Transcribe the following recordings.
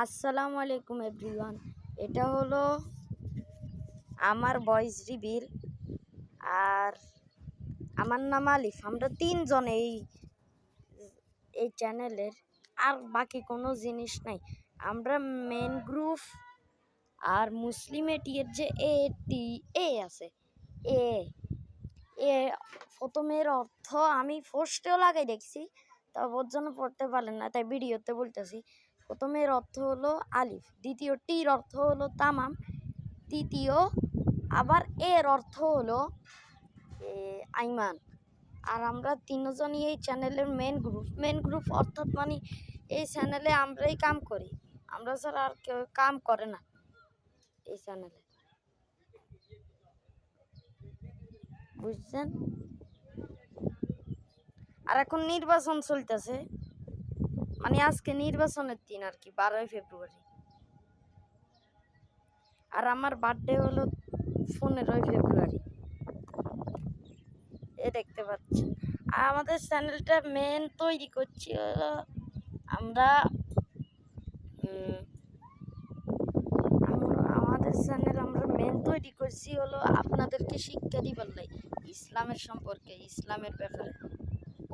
আসসালামু আলাইকুম এভরিওয়ান। এটা হলো আমার ভয়েস রিভিল, আর আমার নাম আলিফ। আমরা তিনজন এই চ্যানেলের, আর বাকি কোনো জিনিস নাই। আমরা মেন গ্রুপ আর মুসলিম এটির যে এ আছে, এ এ প্রথমের অর্থ আমি ফার্স্টেও লাগাই দেখছি, তা ওর জন্য পড়তে পারলেন না, তাই ভিডিওতে বলতেছি। প্রথমের অর্থ হলো আলিফ, দ্বিতীয় টির অর্থ হলো তামাম, তৃতীয় আবার এর অর্থ হলো আইমান। আর আমরা তিনজনই এই চ্যানেলের মেন গ্রুপ অর্থাৎ মানে এই চ্যানেলে আমরাই কাম করি, আমরা ছাড়া আর কেউ কাম করে না এই চ্যানেলে, বুঝছেন? আর এখন নির্বাচন চলতেছে, মানে আজকে নির্বাচনের দিন আর কি, 12ই ফেব্রুয়ারি। আর আমার বার্থডে হলো 15ই ফেব্রুয়ারি, এ দেখতে পাচ্ছেন। আর আমাদের চ্যানেলটা মেন তৈরি করছি আমরা, আমাদের চ্যানেল আমরা মেন তৈরি করছি হলো আপনাদেরকে শিক্ষা দিবার লাই, ইসলামের সম্পর্কে, ইসলামের ব্যাপারে,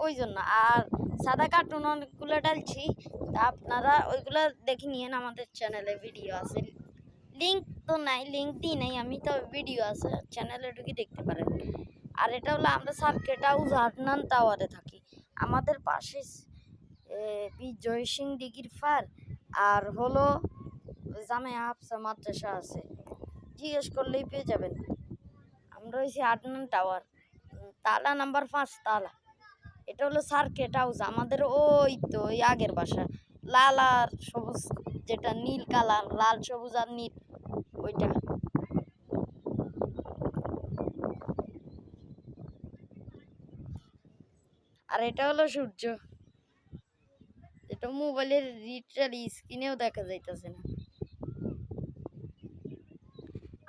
ওই জন্য। আর সাদা কার্টুন অনেকগুলো ডালছি, তা আপনারা ওইগুলো দেখে নিয়েন। আমাদের চ্যানেলে ভিডিও আছে, লিঙ্ক তো নাই, লিঙ্ক দিই নাই আমি, তো ভিডিও আছে, চ্যানেলে ঢুকে দেখতে পারেন। আর এটা হলো আমরা সার্কিট হাউস হাটনান টাওয়ারে থাকি, আমাদের পাশে বিজয় সিং দিঘির ফার আর হলো জামিয়া হাফসা মাদ্রাসা আছে, জিজ্ঞেস করলেই পেয়ে যাবেন। আমরা হয়েছি হাটনান টাওয়ার, তালা নাম্বার 5 তালা। এটা হলো সার্কিট হাউস আমাদের, ওই তো ওই আগের বাসা, লাল আর সবুজ, যেটা নীল কালার, লাল সবুজ আর নীল, ওইটা। আর এটা হলো সূর্য, এটা মোবাইলের লিটারালি স্ক্রিনেও দেখা যাইতেছে না,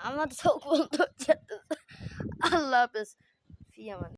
আমার চোখ বন্ধ হচ্ছে। আল্লাহ হাফেজ, ফি আমান।